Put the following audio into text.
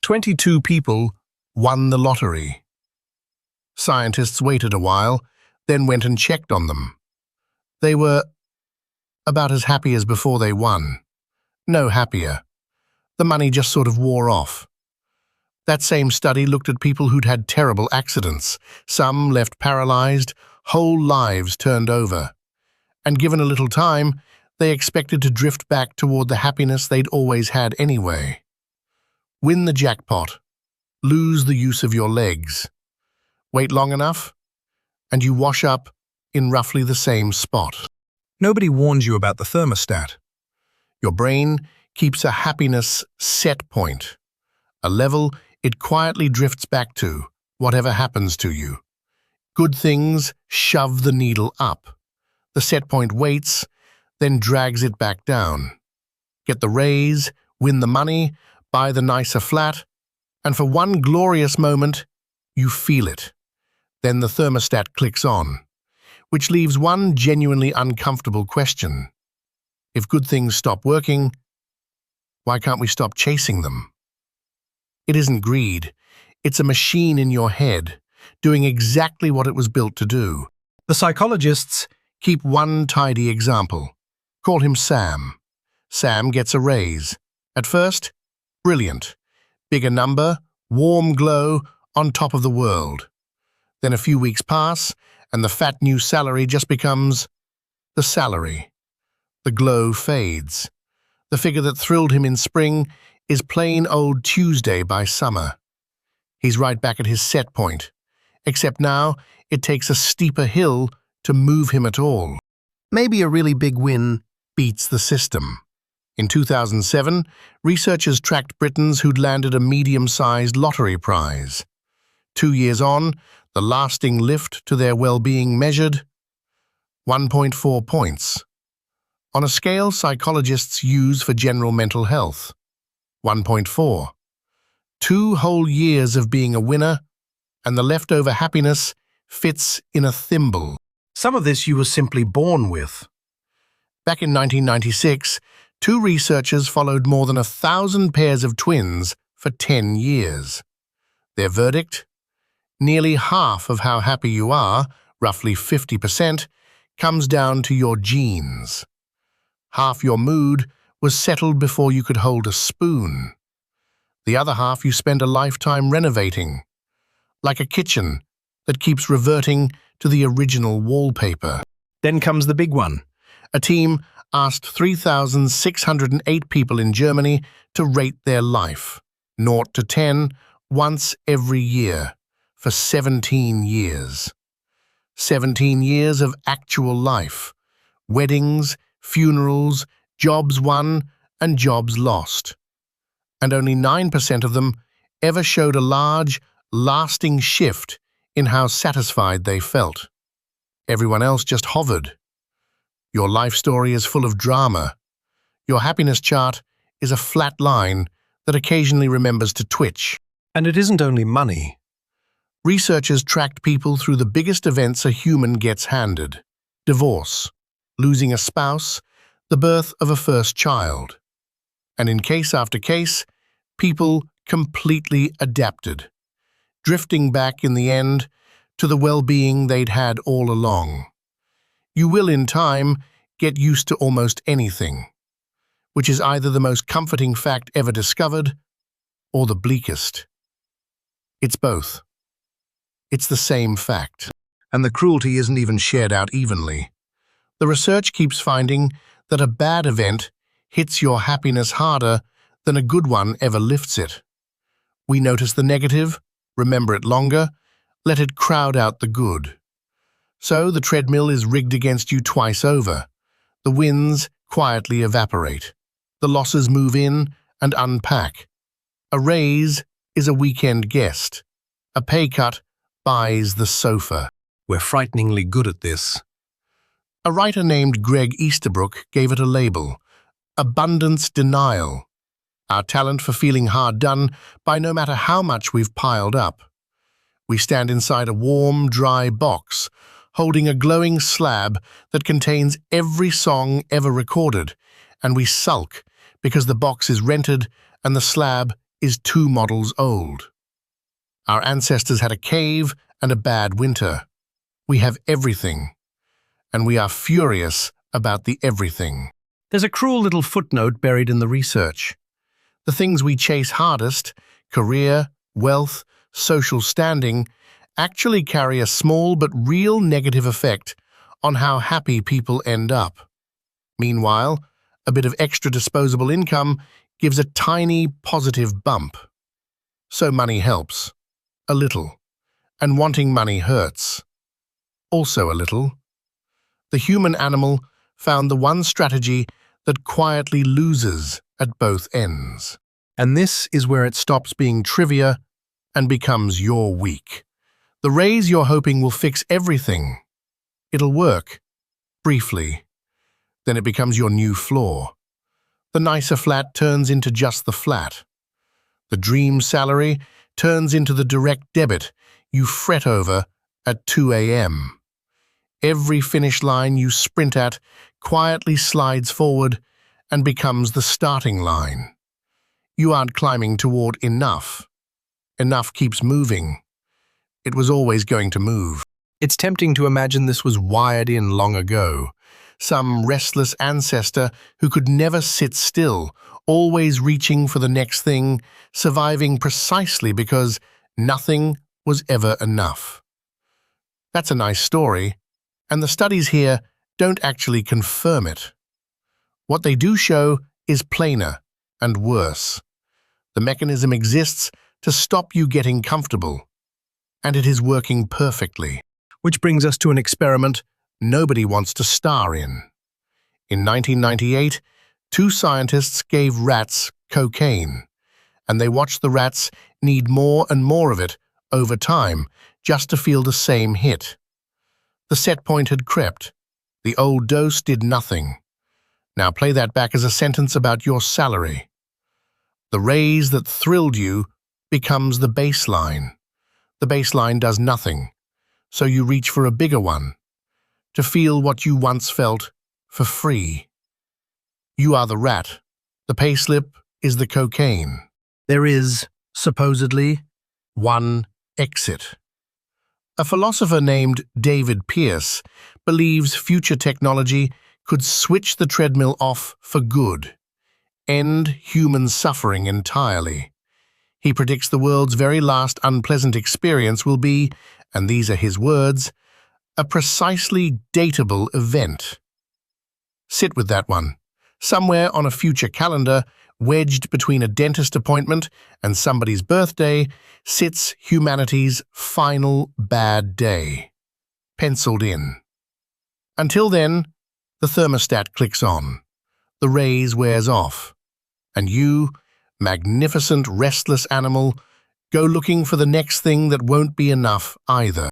22 people won the lottery. Scientists waited a while, then went and checked on them. They were about as happy as before they won. No happier. The money just sort of wore off. That same study looked at people who'd had terrible accidents. Some left paralyzed, whole lives turned over. And given a little time, they expected to drift back toward the happiness they'd always had anyway. Win the jackpot. Lose the use of your legs. Wait long enough, and you wash up in roughly the same spot. Nobody warns you about the thermostat. Your brain keeps a happiness set point, a level it quietly drifts back to, whatever happens to you. Good things shove the needle up. The set point waits, then drags it back down. Get the raise, win the money, buy the nicer flat, and for one glorious moment, you feel it. Then the thermostat clicks on, which leaves one genuinely uncomfortable question. If good things stop working, why can't we stop chasing them? It isn't greed. It's a machine in your head, doing exactly what it was built to do. The psychologists Keep one tidy example. Call him Sam. Sam gets a raise. At first, brilliant. Bigger number, warm glow, on top of the world. Then a few weeks pass, and the fat new salary just becomes the salary. The glow fades. The figure that thrilled him in spring is plain old Tuesday by summer. He's right back at his set point, except now it takes a steeper hill to move him at all. Maybe a really big win beats the system. In 2007, researchers tracked Britons who'd landed a medium-sized lottery prize. 2 years on, the lasting lift to their well-being measured 1.4 points. On a scale psychologists use for general mental health, 1.4. 2 whole years of being a winner, and the leftover happiness fits in a thimble. Some of this you were simply born with. Back in 1996, 2 researchers followed more than 1,000 pairs of twins for 10 years. Their verdict? Nearly half of how happy you are, roughly 50%, comes down to your genes. Half your mood was settled before you could hold a spoon. The other half you spend a lifetime renovating, like a kitchen that keeps reverting to the original wallpaper. Then comes the big one. A team asked 3,608 people in Germany to rate their life, 0 to 10, once every year, for 17 years. 17 years of actual life, weddings, funerals, jobs won and jobs lost. And only 9% of them ever showed a large, lasting shift in how satisfied they felt. Everyone else just hovered. Your life story is full of drama. Your happiness chart is a flat line that occasionally remembers to twitch. And it isn't only money. Researchers tracked people through the biggest events a human gets handed: divorce, losing a spouse, the birth of a first child. And in case after case, people completely adapted, drifting back in the end to the well-being they'd had all along. You will, in time, get used to almost anything, which is either the most comforting fact ever discovered or the bleakest. It's both. It's the same fact. And the cruelty isn't even shared out evenly. The research keeps finding that a bad event hits your happiness harder than a good one ever lifts it. We notice the negative, remember it longer, let it crowd out the good. So the treadmill is rigged against you twice over. The wins quietly evaporate. The losses move in and unpack. A raise is a weekend guest. A pay cut buys the sofa. We're frighteningly good at this. A writer named Greg Easterbrook gave it a label: abundance denial. Our talent for feeling hard done by no matter how much we've piled up. We stand inside a warm, dry box, holding a glowing slab that contains every song ever recorded, and we sulk because the box is rented and the slab is 2 models old. Our ancestors had a cave and a bad winter. We have everything, and we are furious about the everything. There's a cruel little footnote buried in the research. The things we chase hardest, career, wealth, social standing, actually carry a small but real negative effect on how happy people end up. Meanwhile, a bit of extra disposable income gives a tiny positive bump. So money helps. A little. And wanting money hurts. Also a little. The human animal found the one strategy that quietly loses at both ends. And this is where it stops being trivia and becomes your week. The raise you're hoping will fix everything. It'll work. Briefly. Then it becomes your new floor. The nicer flat turns into just the flat. The dream salary turns into the direct debit you fret over at 2 a.m. Every finish line you sprint at quietly slides forward and becomes the starting line. You aren't climbing toward enough. Enough keeps moving. It was always going to move. It's tempting to imagine this was wired in long ago. Some restless ancestor who could never sit still, always reaching for the next thing, surviving precisely because nothing was ever enough. That's a nice story, and the studies here don't actually confirm it. What they do show is plainer and worse. The mechanism exists to stop you getting comfortable, and it is working perfectly. Which brings us to an experiment nobody wants to star in. In 1998, 2 scientists gave rats cocaine, and they watched the rats need more and more of it over time just to feel the same hit. The set point had crept. The old dose did nothing. Now play that back as a sentence about your salary. The raise that thrilled you becomes the baseline. The baseline does nothing, so you reach for a bigger one, to feel what you once felt for free. You are the rat. The payslip is the cocaine. There is, supposedly, one exit. A philosopher named David Pearce believes future technology could switch the treadmill off for good, end human suffering entirely. He predicts the world's very last unpleasant experience will be, and these are his words, a precisely datable event. Sit with that one. Somewhere on a future calendar, wedged between a dentist appointment and somebody's birthday, sits humanity's final bad day. Penciled in. Until then, the thermostat clicks on, the raise wears off, and you, magnificent restless animal, go looking for the next thing that won't be enough either.